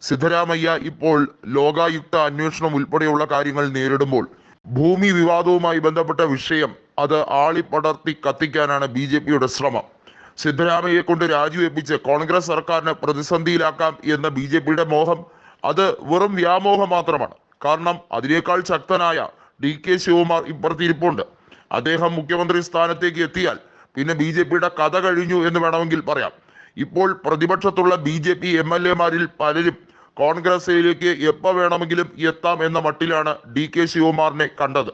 സിദ്ധരാമയ്യ ഇപ്പോൾ ലോകായുക്ത അന്വേഷണം ഉൾപ്പെടെയുള്ള കാര്യങ്ങൾ നേരിടുമ്പോൾ ഭൂമി വിവാദവുമായി ബന്ധപ്പെട്ട വിഷയം അത് ആളിപ്പടർത്തി കത്തിക്കാനാണ് BJPയുടെ ശ്രമം. സിദ്ധരാമയ്യയെ കൊണ്ട് രാജിവെപ്പിച്ച് കോൺഗ്രസ് സർക്കാരിനെ പ്രതിസന്ധിയിലാക്കാം എന്ന BJPയുടെ മോഹം അത് വെറും വ്യാമോഹം മാത്രമാണ്. കാരണം അതിനേക്കാൾ ശക്തനായ DK ശിവകുമാർ ഇപ്പുറത്തിരിപ്പുണ്ട്. അദ്ദേഹം മുഖ്യമന്ത്രി സ്ഥാനത്തേക്ക് എത്തിയാൽ പിന്നെ BJPയുടെ കഥ കഴിഞ്ഞു എന്ന് വേണമെങ്കിൽ പറയാം. ഇപ്പോൾ പ്രതിപക്ഷത്തുള്ള BJP MLA-മാരിൽ പലരും കോൺഗ്രസിലേക്ക് എപ്പോൾ വേണമെങ്കിലും എത്താം എന്ന മട്ടിലാണ് DK ശിവകുമാറിനെ കണ്ടത്.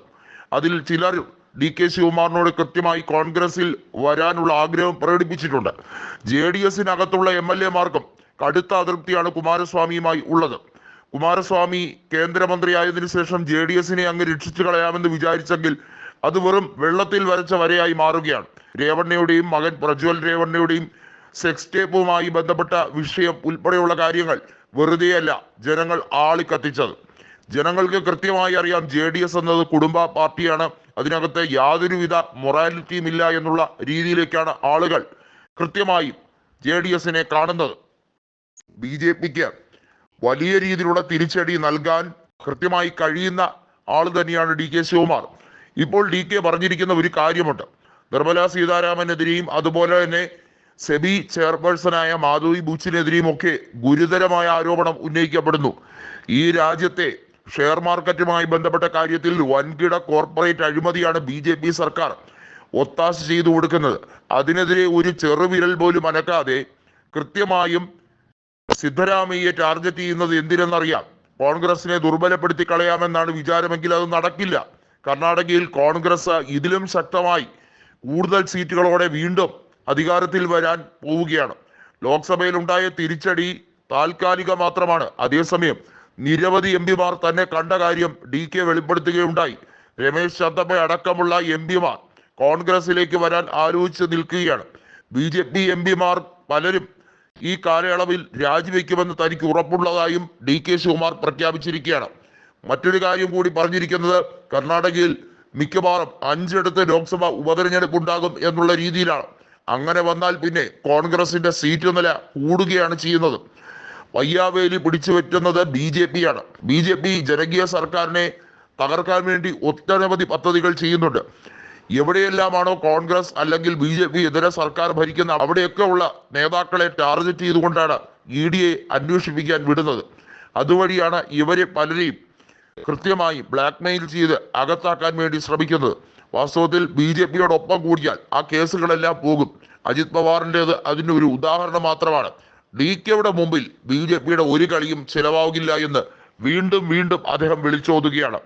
അതിൽ ചിലർ DK ശിവകുമാറിനോട് കൃത്യമായി കോൺഗ്രസിൽ വരാനുള്ള ആഗ്രഹം പ്രകടിപ്പിച്ചിട്ടുണ്ട്. JDS-നകത്തുള്ള MLA-മാർക്കും കടുത്ത അതൃപ്തിയാണ് കുമാരസ്വാമിയുമായി ഉള്ളത്. കുമാരസ്വാമി കേന്ദ്രമന്ത്രിയായതിനു ശേഷം JDS-നെ അങ്ങ് രക്ഷിച്ചു കളയാമെന്ന് വിചാരിച്ചെങ്കിൽ അത് വെറും വെള്ളത്തിൽ വരച്ച വരയായി മാറുകയാണ്. രേവണ്ണയുടെയും മകൻ പ്രജ്വൽ രേവണ്ണയുടെയും സെക്സ് ടേപ്പുമായി ബന്ധപ്പെട്ട വിഷയം ഉൾപ്പെടെയുള്ള കാര്യങ്ങൾ വെറുതെയല്ല ജനങ്ങൾ ആളിക്കത്തിച്ചത്. ജനങ്ങൾക്ക് കൃത്യമായി അറിയാം JDS എന്നത് കുടുംബ പാർട്ടിയാണ്, അതിനകത്ത് യാതൊരുവിധ മൊറാലിറ്റിയും ഇല്ല എന്നുള്ള രീതിയിലേക്കാണ് ആളുകൾ കൃത്യമായും JDS-നെ കാണുന്നത്. BJPക്ക് വലിയ രീതിയിലുള്ള തിരിച്ചടി നൽകാൻ കൃത്യമായി കഴിയുന്ന ആൾ തന്നെയാണ് DK ശിവകുമാർ. ഇപ്പോൾ DK പറഞ്ഞിരിക്കുന്ന ഒരു കാര്യമുണ്ട്. നിർമ്മല സീതാരാമനെതിരെയും അതുപോലെ തന്നെ സെബി ചെയർപേഴ്സണായ മാധവി ബുച്ചിനെതിരെയും ഒക്കെ ഗുരുതരമായ ആരോപണം ഉന്നയിക്കപ്പെടുന്നു. ഈ രാജ്യത്തെ ഷെയർ മാർക്കറ്റുമായി ബന്ധപ്പെട്ട കാര്യത്തിൽ വൻകിട കോർപ്പറേറ്റ് അഴിമതിയാണ് BJP സർക്കാർ ഒത്താശ ചെയ്തു കൊടുക്കുന്നത്. അതിനെതിരെ ഒരു ചെറുവിരൽ പോലും അനക്കാതെ കൃത്യമായും സിദ്ധരാമയ്യെ ടാർഗറ്റ് ചെയ്യുന്നത് എന്തിനെന്നറിയാം. കോൺഗ്രസിനെ ദുർബലപ്പെടുത്തി കളയാമെന്നാണ് വിചാരമെങ്കിൽ അത് നടക്കില്ല. കർണാടകയിൽ കോൺഗ്രസ് ഇതിലും ശക്തമായി കൂടുതൽ സീറ്റുകളോടെ വീണ്ടും അധികാരത്തിൽ വരാൻ പോവുകയാണ്. ലോക്സഭയിൽ ഉണ്ടായ തിരിച്ചടി താൽക്കാലിക മാത്രമാണ്. അതേസമയം നിരവധി MP-മാർ തന്നെ കണ്ട കാര്യം DK വെളിപ്പെടുത്തുകയുണ്ടായി. രമേശ് ചന്ദ്രപ്പ അടക്കമുള്ള MP-മാർ കോൺഗ്രസിലേക്ക് വരാൻ ആലോചിച്ച് നിൽക്കുകയാണ്. BJP MP-മാർ പലരും ഈ കാലയളവിൽ രാജിവെക്കുമെന്ന് തനിക്ക് ഉറപ്പുള്ളതായും DK ശിവകുമാർ പ്രഖ്യാപിച്ചിരിക്കുകയാണ്. മറ്റൊരു കാര്യം കൂടി പറഞ്ഞിരിക്കുന്നത് കർണാടകയിൽ മിക്കവാറും 5 ലോക്സഭ ഉപതെരഞ്ഞെടുപ്പ് ഉണ്ടാകും എന്നുള്ള രീതിയിലാണ്. അങ്ങനെ വന്നാൽ പിന്നെ കോൺഗ്രസിന്റെ സീറ്റ് നില കൂടുകയാണ് ചെയ്യുന്നത്. വയ്യാവേലി പിടിച്ചു പറ്റുന്നത് BJP-യാണ്. BJP ജനകീയ സർക്കാരിനെ തകർക്കാൻ വേണ്ടി ഒട്ടനവധി പദ്ധതികൾ ചെയ്യുന്നുണ്ട്. എവിടെയെല്ലാമാണോ കോൺഗ്രസ് അല്ലെങ്കിൽ BJP ഇതര സർക്കാർ ഭരിക്കുന്ന അവിടെയൊക്കെ ഉള്ള നേതാക്കളെ ടാർഗറ്റ് ചെയ്തുകൊണ്ടാണ് ED-യെ അന്വേഷിപ്പിക്കാൻ വിടുന്നത്. അതുവഴിയാണ് ഇവരെ പലരെയും കൃത്യമായി ബ്ലാക്ക്മെയിൽ ചെയ്ത് അകത്താക്കാൻ വേണ്ടി ശ്രമിക്കുന്നത്. വാസ്തവത്തിൽ BJP-യോടൊപ്പം കൂടിയാൽ ആ കേസുകളെല്ലാം പോകും. അജിത് പവാറിൻ്റെത് അതിനൊരു ഉദാഹരണം മാത്രമാണ്. DK-യുടെ മുമ്പിൽ BJP-യുടെ ഒരു കളിയും ചിലവാകില്ല എന്ന് വീണ്ടും വീണ്ടും അദ്ദേഹം വിളിച്ചോതുകയാണ്.